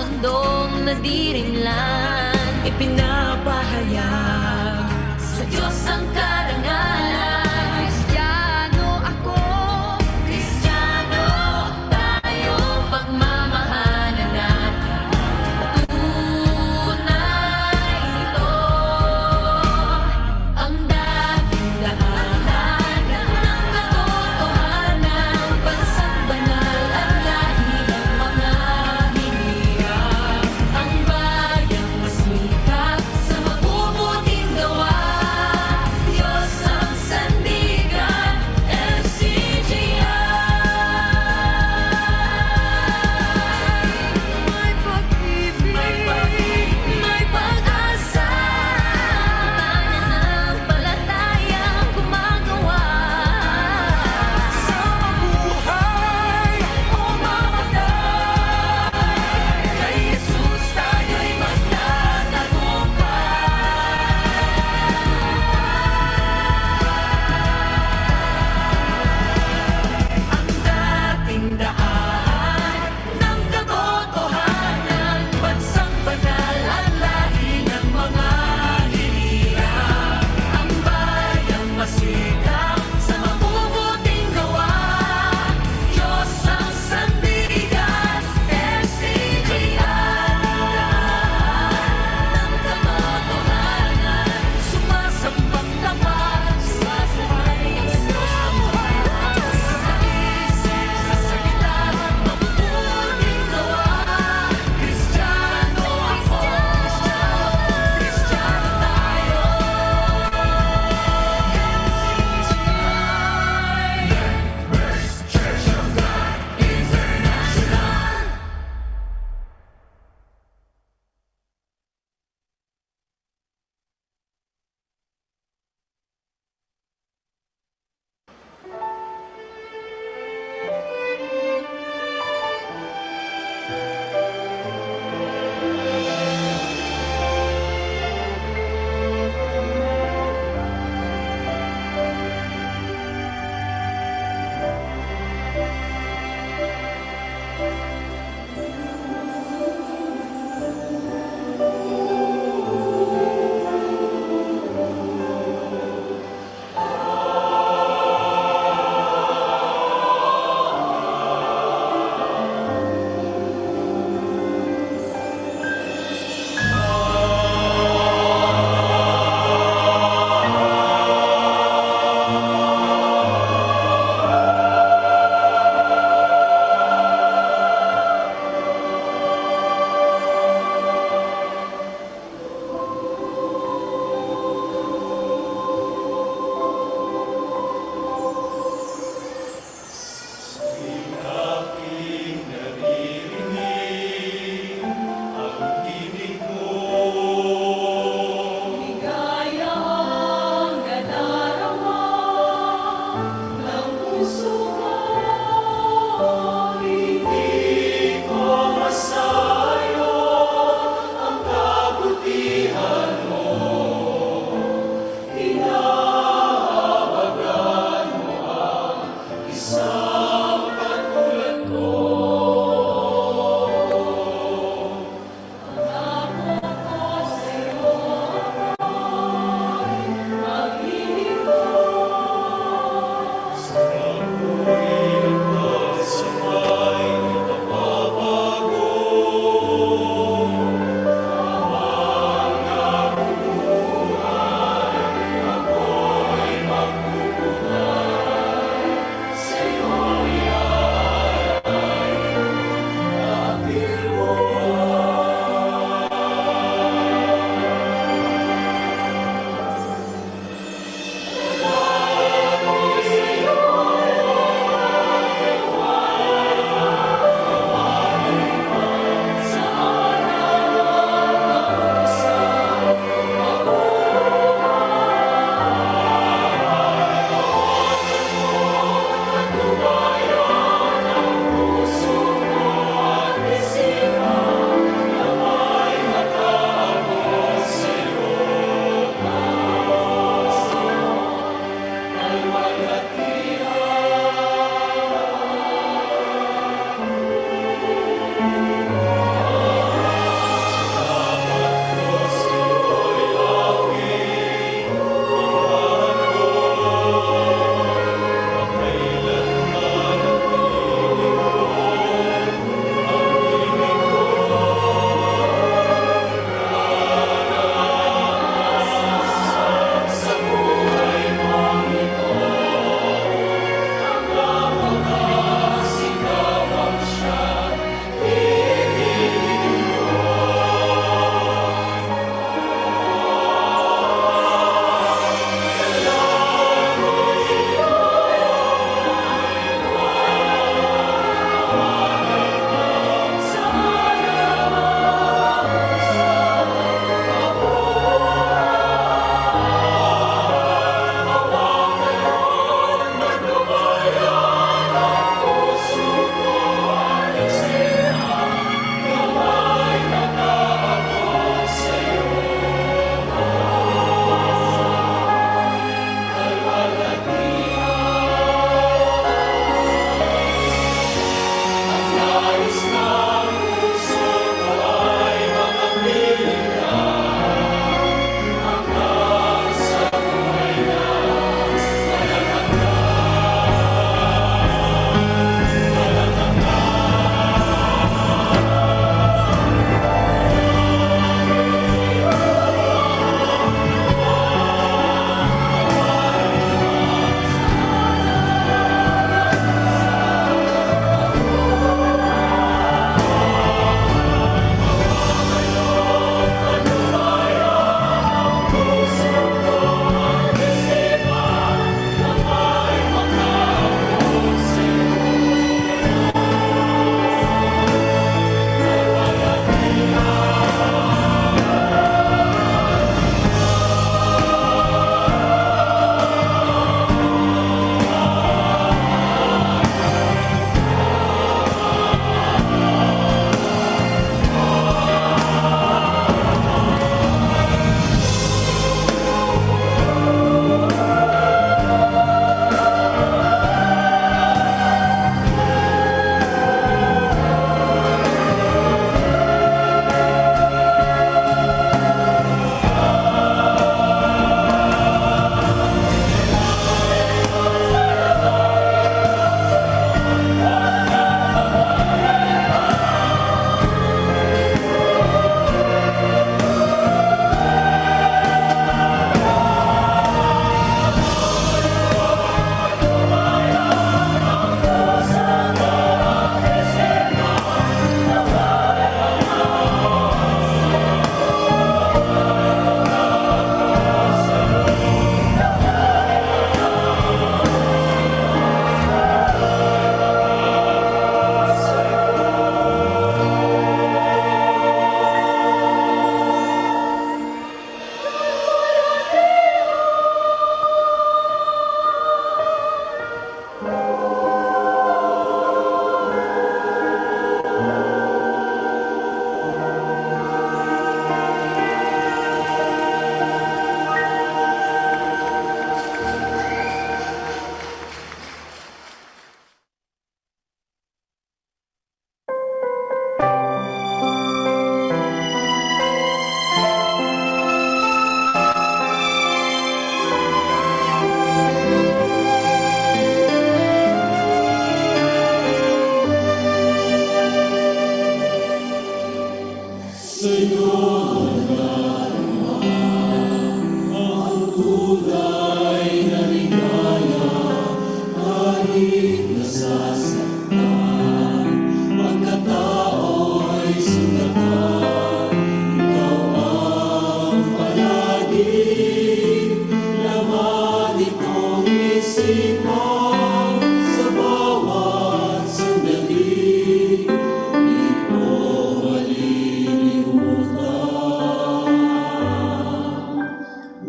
mundong nadirinlan. Ipinapahayag sa Diyos ang karangalan. Kristiyano ako, Kristiyano tayo, pagmamahalan natin. Tunay ito ang dating daanan ng katotohanan, bansang banal at lahi ng mga hinirang. Ang bayang masikap sa mabubuting gawa, Diyos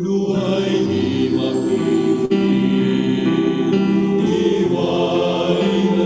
Luai ni mapi, diwai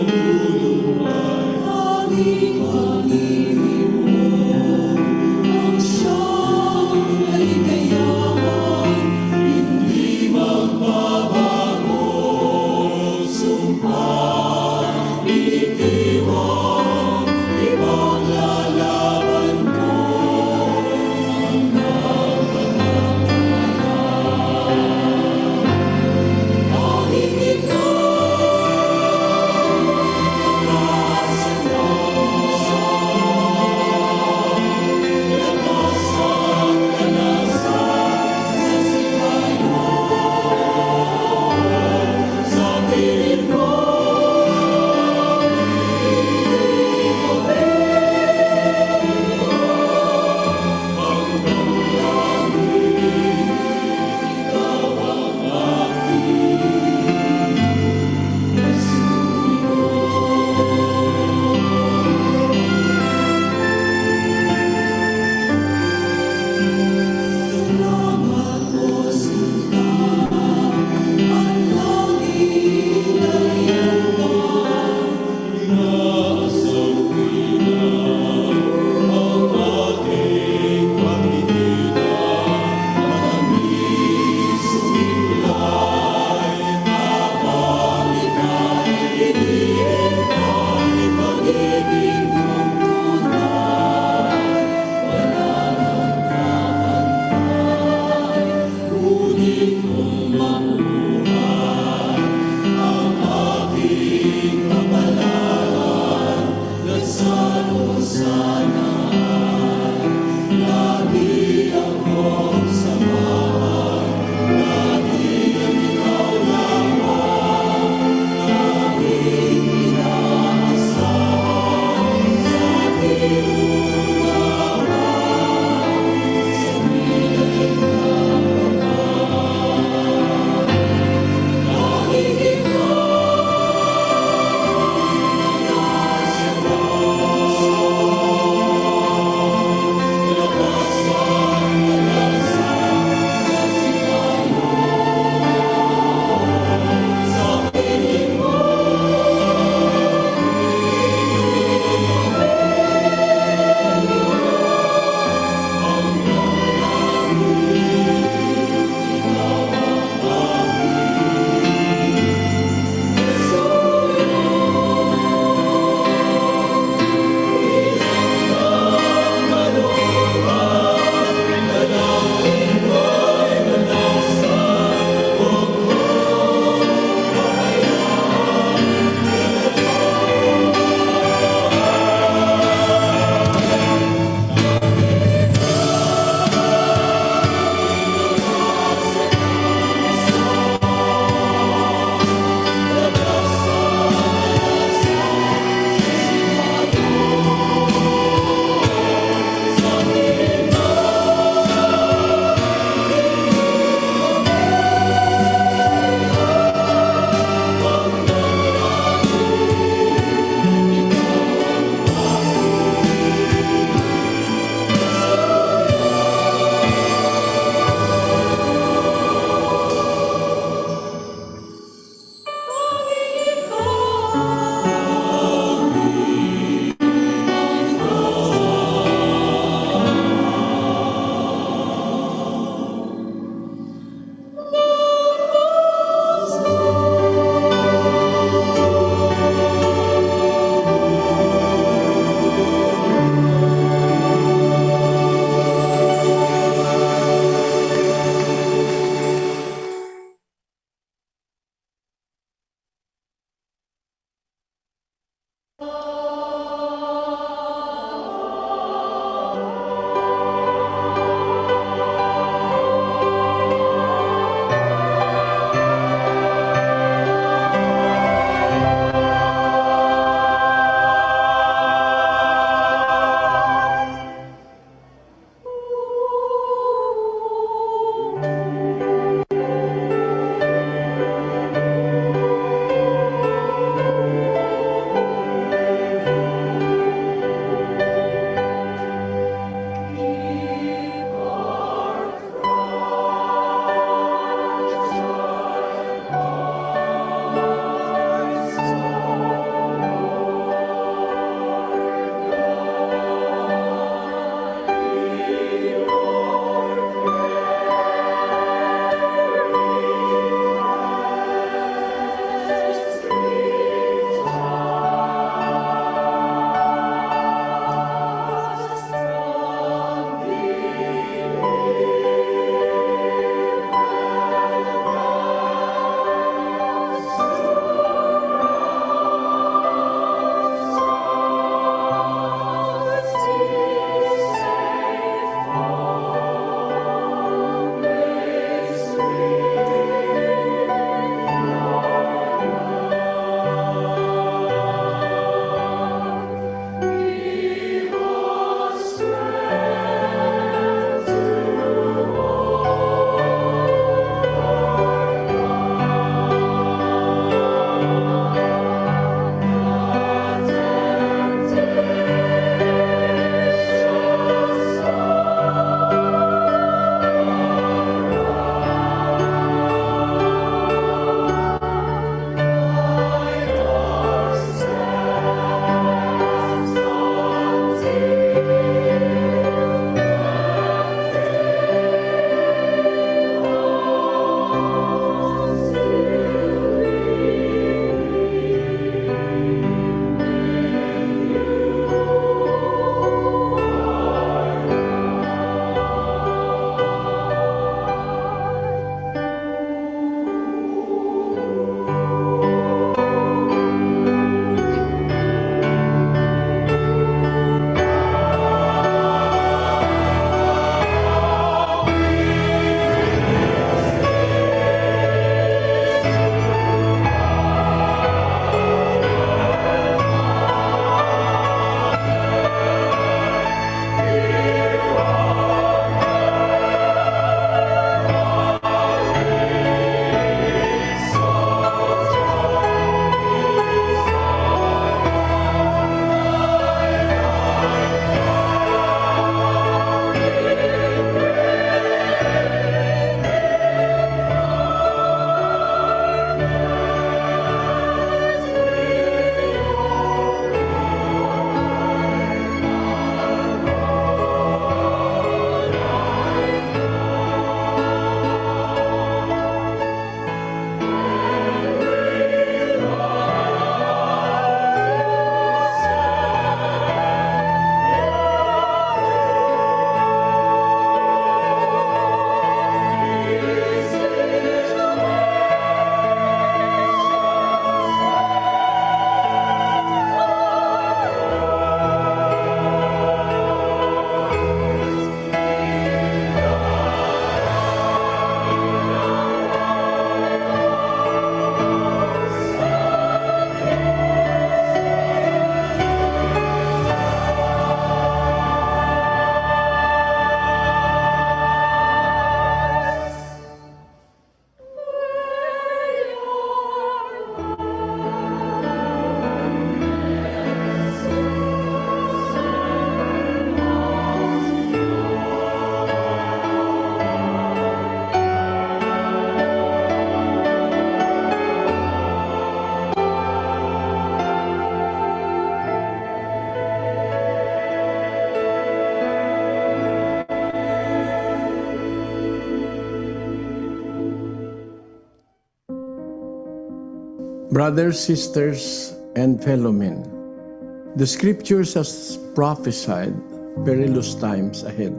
Brothers, sisters, and fellow men, the scriptures has prophesied perilous times ahead.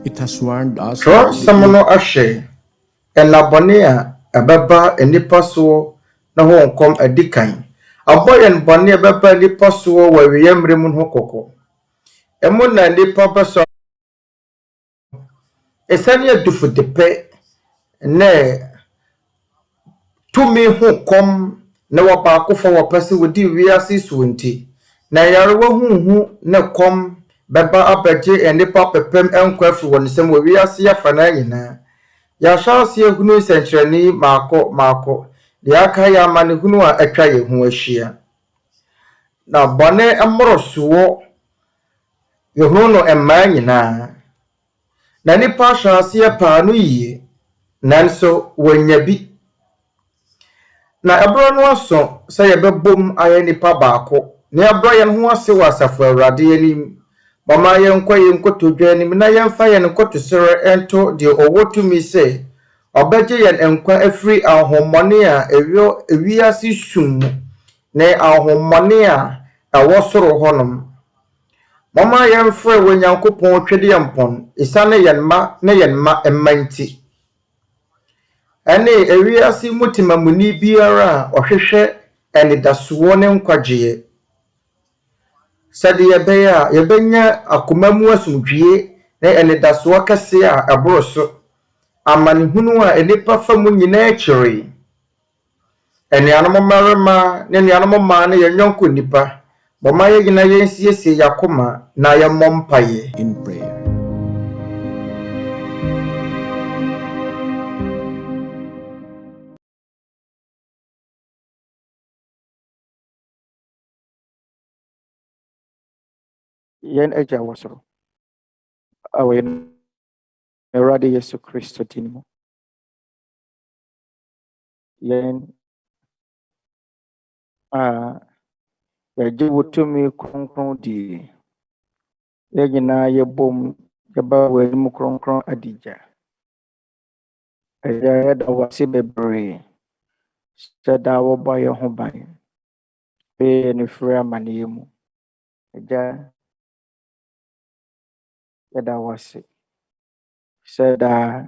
It has warned us Tro samono ahye enabone a ebeba enipa so na ho nkom adikan aboyen bone ebeba enipa so wa wiyemre mu ho kokko emu na nipa beso esane adufu depe ne tumi ho kom na wabaakofo wapase wodi wiase suwenti na yarewa huhu ne kom beba abeje enipa pepem enkwafu wonisem wo wiase yafana nyina ya hyɛaseɛ hunu nsɛnkyerɛnne maako de aka ya aman hunu a atwa ye ho ahyia na bɔne mmorosoɔ ye hunu no mmaa nyinaa na nipa hyɛaseɛ paa no yie nanso wonya bi na ɛbro no aso sɛ yɛbɛbom ayɛ nipa baako ne ɛbro yɛn ho ase wɔ asafo awurade anim Momma yɛnkɔ yɛnkotodwa anim na yɛmfa yɛn nkotosere ento de ɔwɔtumi sɛ ɔbɛgye yɛn nkwa afiri ahommɔne a ewiase sum ne ahommɔne a ɛwɔ soro hɔnom. Momma yɛmfrɛ Onyankopɔn Tweaduampɔn isane yɛn ma mmanti. Ɛne ewiase mutimamuni biara a ɔhwehwɛ anidasoɔ ne nkwagyeɛ. Sade yɛbɛyɛ a yɛbɛnya akoma mu asomdwie ne anidasoɔ kɛse a ɛboro so amanehunu a enipa fa mu nyinaa kyerɛ enianom mmarima ne enianom mmaa ne yɛnyɔnko nipa Momma yɛgyina yɛnsiesie yakoma na yɛmmɔ mpae in prayer. Yen agya wɔ soro awɔ yɛn Awurade Yesu Kristo din mu yɛn a yɛgye wo tumi kronkron die yɛn nyinaa yɛbom yɛba wɔ anim kronkron adigya ɛyɛ yɛda wo ase bebree sɛ da wɔbɔ yɛn ho ban bɛyɛ ne firi amanneɛ mu agya yɛda wo ase sɛ daa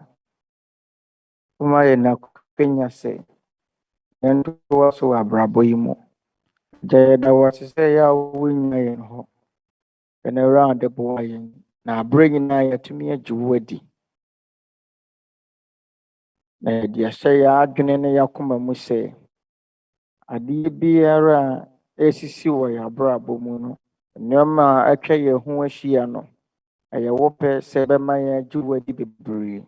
woma yɛn akwanya sɛ yɛntoa so wɔ abrabɔ yi mu agya yɛda wo ase sɛ yɛ a wonya yɛn hɔ ɛna Awurade boa yɛn na aberɛ nyinaa yɛatumi agye wo adi na yɛde ahyɛ yɛn adwene ne yɛakoma mu sɛ adeɛ biara a ɛsisi wɔ yɛn abrabɔ mu no nneɛma a atwa yɛn ho ahyia no ɛyɛ wo pɛ sɛ ɛbɛma yɛn agye wo adi bebree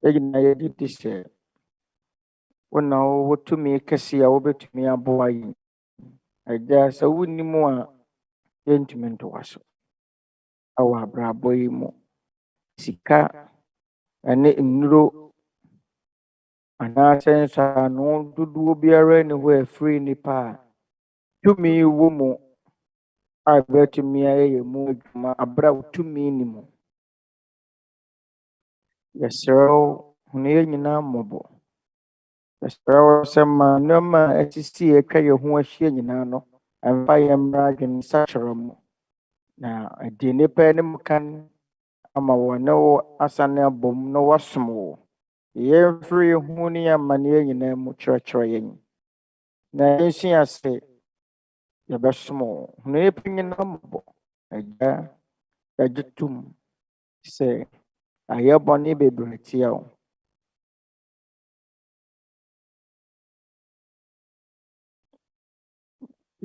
yɛn nyinaa yɛde di sɛ wo na wowɔ tumi kɛse a wobɛtumi aboa yɛn agya sɛ wonnim a yɛntumi ntoa so ɛwɔ abrabɔ yi mu sika ɛne nnuro anaasɛ nsɔano dodoɔ biara ne hɔ afiri nipa a tumi wɔ mu a ɛbɛtumi ayɛ yɛn mu adwuma abrɛ a wo tumi ni mu yɛsrɛ wo hunu yɛn nyinaa mmɔbɔ yɛsrɛ wo sɛ ma nneɛma a asisi a atwa yɛn ho ahyia nyinaa no ɛmfa yɛn mmra adwene sakyerɛ mu na ɛde nipa anim kan ama wɔne wo asane abɔm na wasom wo yɛmfiri yɛn ho ne yɛn amanneɛ nyinaa mu kyerɛkyerɛ yɛn na yɛnsua sɛ yɛbɛsom wo hunu nipa nyinaa mmɔbɔ agya yɛgye tom sɛ ayɛ bɔne bebree tia wo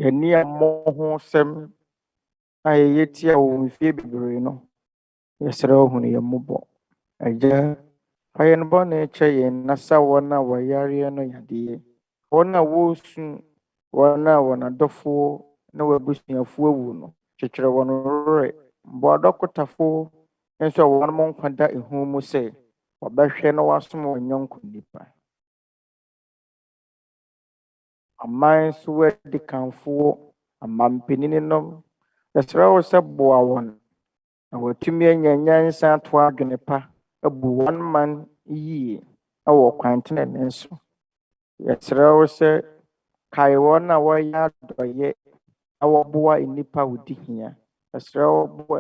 yɛni ammɔ ho sɛm a yɛyɛ tia wo mfie bebree no yɛsrɛ wo hunu yɛn mmɔbɔ agya fa yɛn bɔne kyɛ yɛn na sa wɔn a wɔyareɛ no yadeɛ wɔn a wɔresu wɔn a wɔn adɔfoɔ ne wɔabusuafoɔ awu no kyekyerɛ wɔn werɛ mboa dɔkotafoɔ nso a wɔn mo nkwa da ehu mu sɛ wɔbɛhwɛ na wɔasom wɔn nyɔnko nipa aman nso adi kanfoɔ amampanyininom yɛsrɛ wo sɛ boa wɔn na wɔatumi anya nyansa ato adwene pa abu wɔn man yie ɛwɔ kwan tenene so yɛsrɛ wo sɛ kae wɔn a wɔyɛ adɔyɛ na wɔboa nnipa wo di hia. Yɛsrɛ wo boa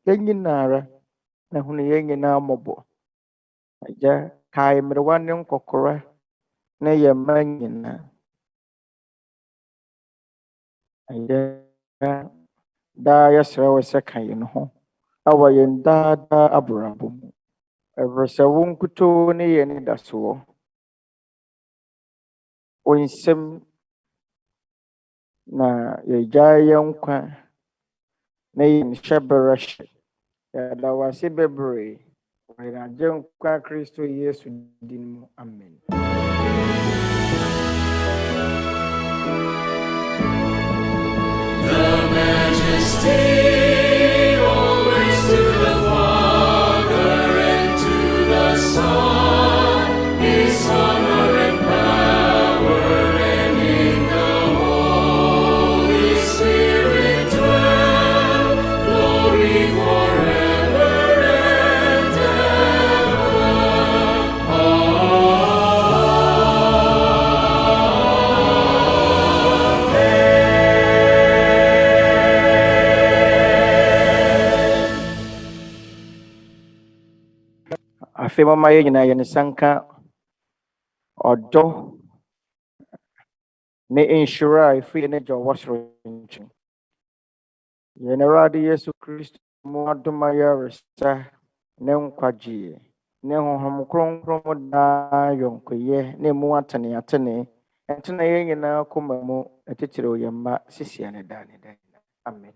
yɛn nyinaa na hunu yɛn nyinaa mmɔbɔ. Agya, kae mmerewa ne nkɔkora na yɛmma nyinaa. Agya, daa yɛsrɛ wo sɛ ka yɛn ho ɛwɔ yɛn daadaa abrabɔ mu. Ɛfiri sɛ wo nkutoo ne yɛn anidasoɔ. Wo nsɛm na yɛgyae yɛn nkwa na yɛn hyɛberɛ hyɛ. Yɛda wo ase bebree wɔ yɛn Agyenkwa Kristo Yesu din mu. Amen. Majesty, always to the Father and to the Son, His honor and power, and in the Holy Spirit dwell, glory forever and Afei mama yɛn nyinaa yɛn nsa nka ɔdɔ ne nhyira a ɛfiri ne gya ɔwɔ soro nkyɛn. Yɛn Awurade Yesu Kristo mu adom a yɛresa ne nkwagyeɛ ne Honhom Kronkron mu daa yɔnkoyɛ ne mu ateneatene ɛntena yɛn nyinaa koma mu ɛtitiriw yɛn mma sisia ne daa ne daa. Amen.